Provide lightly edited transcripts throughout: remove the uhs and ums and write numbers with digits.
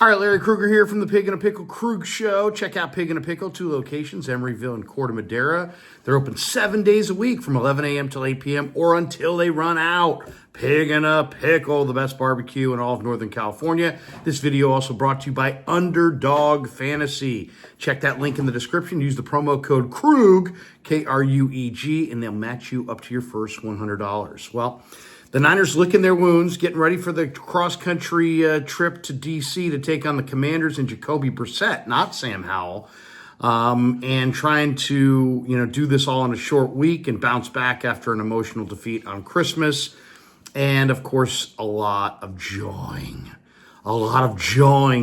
All right, Larry Krueger here from the Pig in a Pickle Krug Show. Check out Pig in a Pickle, 2 locations, Emeryville and Corte Madera. They're open 7 days a week from 11 a.m. till 8 p.m. or until they run out. Pig in a Pickle, the best barbecue in all of Northern California. This video also brought to you by Underdog Fantasy. Check that link in the description. Use the promo code KRUG, K-R-U-E-G, and they'll match you up to your first $100. Well, the Niners licking their wounds, getting ready for the cross-country trip to D.C. to take on the Commanders and Jacoby Brissett, not Sam Howell, and trying to do this all in a short week and bounce back after an emotional defeat on Christmas. And, of course, a lot of jawing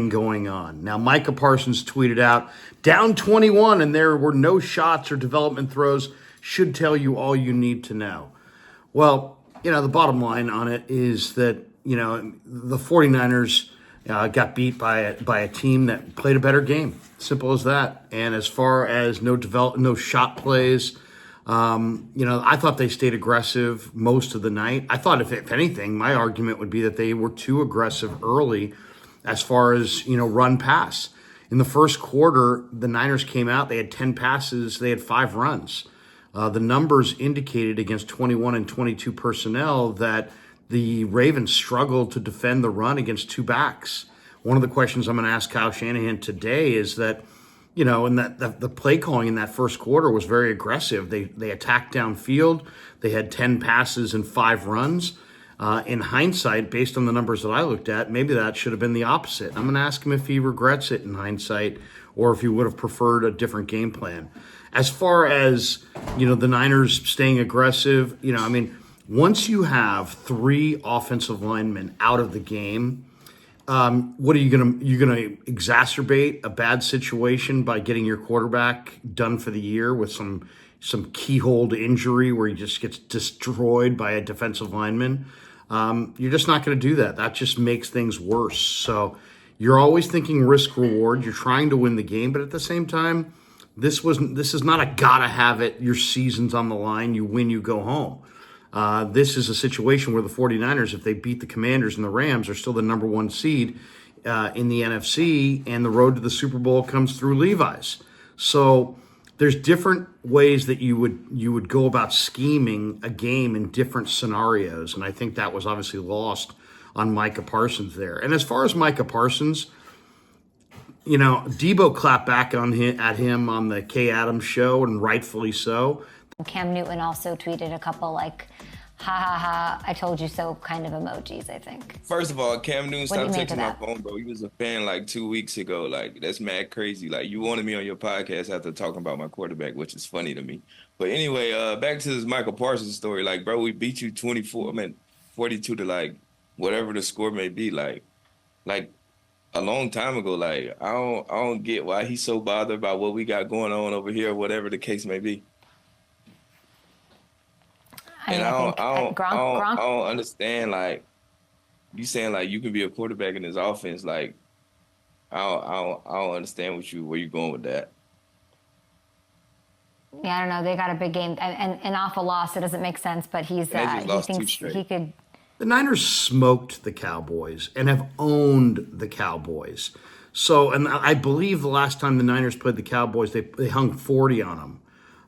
going on. Now, Micah Parsons tweeted out, down 21 and there were no shots or development throws, should tell you all you need to know. Well, the bottom line on it is that, the 49ers got beat by a team that played a better game. Simple as that. And as far as no shot plays, I thought they stayed aggressive most of the night. I thought if anything, my argument would be that they were too aggressive early as far as, run pass. In the first quarter, the Niners came out, they had 10 passes, they had 5 runs. The numbers indicated against 21 and 22 personnel that the Ravens struggled to defend the run against 2 backs. One of the questions I'm going to ask Kyle Shanahan today is that, and that the play calling in that first quarter was very aggressive. They attacked downfield. They had 10 passes and 5 runs. In hindsight, based on the numbers that I looked at, maybe that should have been the opposite. I'm going to ask him if he regrets it in hindsight or if he would have preferred a different game plan. As far as, the Niners staying aggressive, once you have 3 offensive linemen out of the game, what are you going to exacerbate a bad situation by getting your quarterback done for the year with some keyhole injury where he just gets destroyed by a defensive lineman? You're just not going to do that. That just makes things worse. So you're always thinking risk reward. You're trying to win the game, but at the same time, this is not a gotta have it. Your season's on the line. You win, you go home. This is a situation where the 49ers, if they beat the Commanders and the Rams, are still the number 1 seed in the NFC, and the road to the Super Bowl comes through Levi's. So there's different ways that you would go about scheming a game in different scenarios, and I think that was obviously lost on Micah Parsons there. And as far as Micah Parsons, Deebo clapped back at him on the Kay Adams show, and rightfully so. Cam Newton also tweeted a couple ha ha ha, I told you so kind of emojis, I think. First of all, Cam Newton stopped texting my phone, bro. He was a fan like 2 weeks ago. Like, that's mad crazy. Like, you wanted me on your podcast after talking about my quarterback, which is funny to me. But anyway, back to this Michael Parsons story. Like, bro, we beat you 42 to like whatever the score may be. Like a long time ago. Like, I don't get why he's so bothered about what we got going on over here, whatever the case may be. And I don't understand, like, you saying, like, you can be a quarterback in this offense. Like, I don't understand where you're going with that. Yeah, I don't know. They got a big game. And an awful loss. It doesn't make sense, but he thinks he could. The Niners smoked the Cowboys and have owned the Cowboys. So, and I believe the last time the Niners played the Cowboys, they hung 40 on them.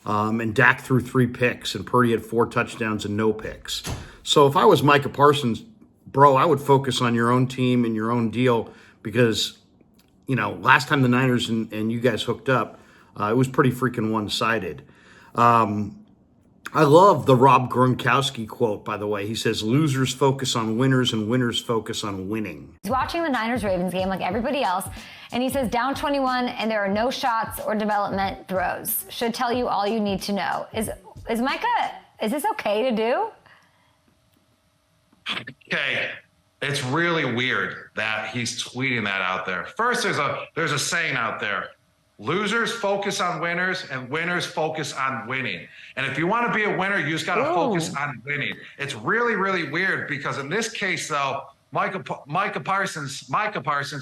And Dak threw 3 picks, and Purdy had 4 touchdowns and no picks. So if I was Micah Parsons, bro, I would focus on your own team and your own deal because, last time the Niners and you guys hooked up, it was pretty freaking one-sided. I love the Rob Gronkowski quote, by the way. He says, losers focus on winners and winners focus on winning. He's watching the Niners-Ravens game like everybody else, and he says, down 21, and there are no shots or development throws. Should tell you all you need to know. Is Micah, is this okay to do? Okay. It's really weird that he's tweeting that out there. First, there's a saying out there. Losers focus on winners and winners focus on winning. And if you want to be a winner, you just got to focus on winning. It's really, really weird because in this case, though, Micah Parsons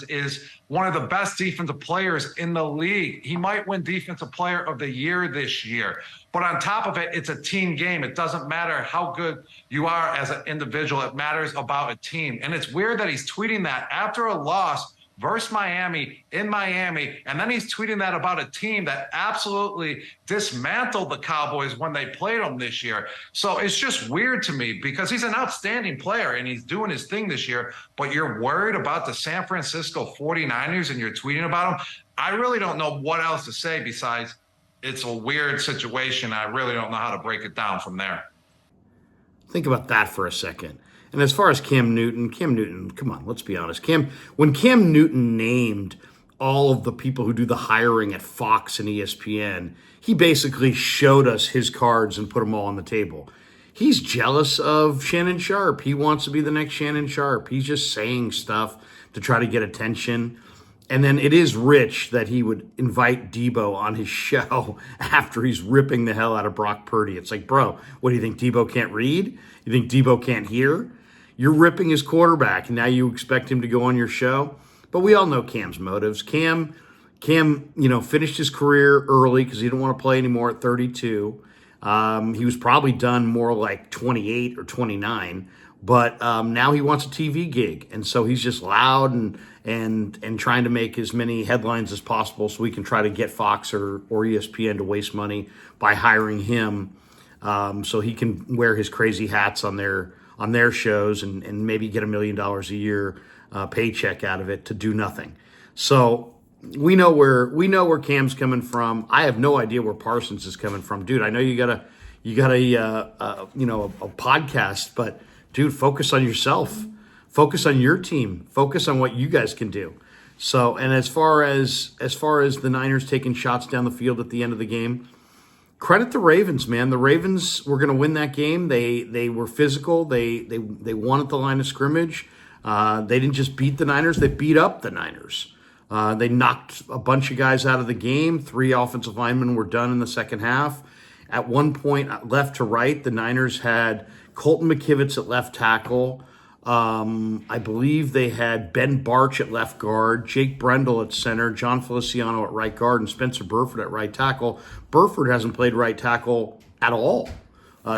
is one of the best defensive players in the league. He might win Defensive Player of the Year this year. But on top of it, it's a team game. It doesn't matter how good you are as an individual. It matters about a team. And it's weird that he's tweeting that after a loss versus Miami in Miami. And then he's tweeting that about a team that absolutely dismantled the Cowboys when they played them this year. So it's just weird to me because he's an outstanding player and he's doing his thing this year, but you're worried about the San Francisco 49ers and you're tweeting about them. I really don't know what else to say besides it's a weird situation. I really don't know how to break it down from there. Think about that for a second. And as far as Cam Newton, come on, let's be honest. When Cam Newton named all of the people who do the hiring at Fox and ESPN, he basically showed us his cards and put them all on the table. He's jealous of Shannon Sharpe. He wants to be the next Shannon Sharpe. He's just saying stuff to try to get attention. And then it is rich that he would invite Deebo on his show after he's ripping the hell out of Brock Purdy. It's like, bro, what do you think, Deebo can't read? You think Deebo can't hear? You're ripping his quarterback, and now you expect him to go on your show? But we all know Cam's motives. Cam, finished his career early because he didn't want to play anymore at 32. He was probably done more like 28 or 29. But now he wants a TV gig, and so he's just loud and trying to make as many headlines as possible so we can try to get Fox or ESPN to waste money by hiring him so he can wear his crazy hats on their shows and maybe get $1 million a year paycheck out of it to do nothing. So we know where Cam's coming from. I have no idea where Parsons is coming from, dude. I know you got a podcast, but dude, focus on yourself. Focus on your team. Focus on what you guys can do. So, and as far as the Niners taking shots down the field at the end of the game, credit the Ravens, man. The Ravens were going to win that game. They were physical. They won at the line of scrimmage. They didn't just beat the Niners. They beat up the Niners. They knocked a bunch of guys out of the game. 3 offensive linemen were done in the second half. At one point, left to right, the Niners had Colton McKivitz at left tackle. I believe they had Ben Barch at left guard, Jake Brendel at center, John Feliciano at right guard, and Spencer Burford at right tackle. Burford hasn't played right tackle at all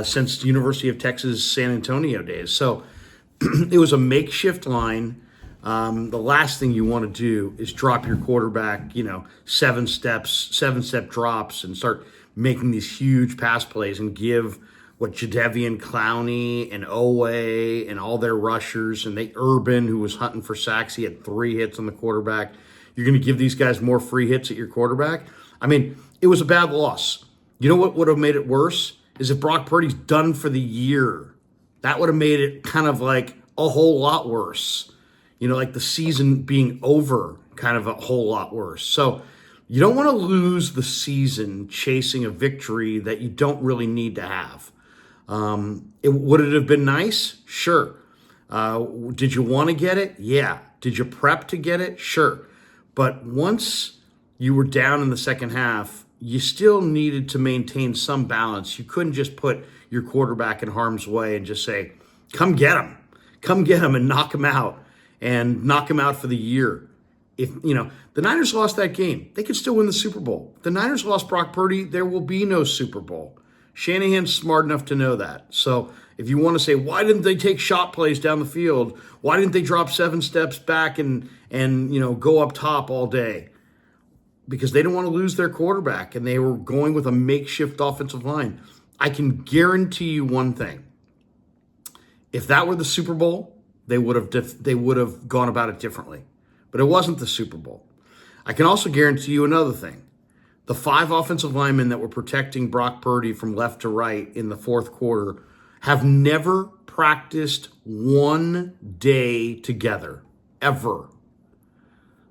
since the University of Texas San Antonio days. So it was a makeshift line. The last thing you want to do is drop your quarterback, 7-step drops and start making these huge pass plays and give what Jadeveon Clowney and Owe and all their rushers and Urban, who was hunting for sacks, he had 3 hits on the quarterback. You're going to give these guys more free hits at your quarterback? I mean, it was a bad loss. You know what would have made it worse? Is if Brock Purdy's done for the year. That would have made it kind of like a whole lot worse. Like the season being over, kind of a whole lot worse. So you don't want to lose the season chasing a victory that you don't really need to have. Would it have been nice? Sure. Did you want to get it? Yeah. Did you prep to get it? Sure. But once you were down in the second half, you still needed to maintain some balance. You couldn't just put your quarterback in harm's way and just say, come get him. Come get him and knock him out for the year. If, the Niners lost that game, they could still win the Super Bowl. If the Niners lost Brock Purdy, there will be no Super Bowl. Shanahan's smart enough to know that. So if you want to say, why didn't they take shot plays down the field? Why didn't they drop 7 steps back and go up top all day? Because they didn't want to lose their quarterback, and they were going with a makeshift offensive line. I can guarantee you one thing. If that were the Super Bowl, they would have gone about it differently. But it wasn't the Super Bowl. I can also guarantee you another thing. The 5 offensive linemen that were protecting Brock Purdy from left to right in the fourth quarter have never practiced one day together, ever.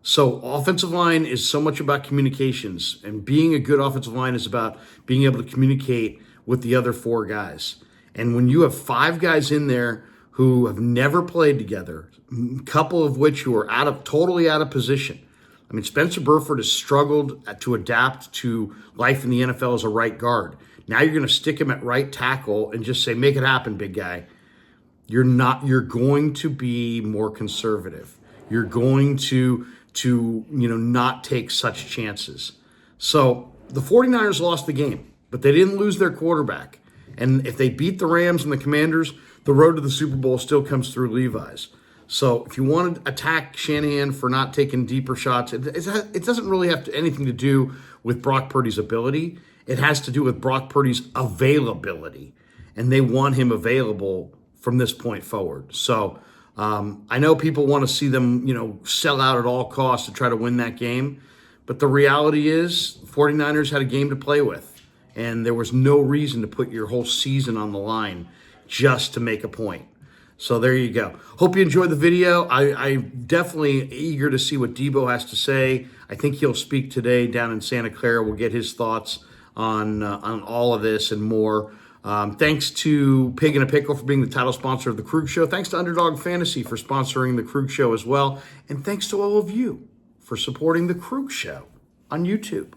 So offensive line is so much about communications, and being a good offensive line is about being able to communicate with the other 4 guys. And when you have 5 guys in there who have never played together, a couple of which who are totally out of position. I mean, Spencer Burford has struggled to adapt to life in the NFL as a right guard. Now you're going to stick him at right tackle and just say, make it happen, big guy. You're going to be more conservative. You're going to not take such chances. So the 49ers lost the game, but they didn't lose their quarterback. And if they beat the Rams and the Commanders, the road to the Super Bowl still comes through Levi's. So if you want to attack Shanahan for not taking deeper shots, it doesn't really have anything to do with Brock Purdy's ability. It has to do with Brock Purdy's availability. And they want him available from this point forward. So I know people want to see them, sell out at all costs to try to win that game. But the reality is 49ers had a game to play with. And there was no reason to put your whole season on the line just to make a point. So there you go. Hope you enjoyed the video. I'm definitely eager to see what Deebo has to say. I think he'll speak today down in Santa Clara. We'll get his thoughts on all of this and more. Thanks to Pig in a Pickle for being the title sponsor of The Krug Show. Thanks to Underdog Fantasy for sponsoring The Krug Show as well. And thanks to all of you for supporting The Krug Show on YouTube.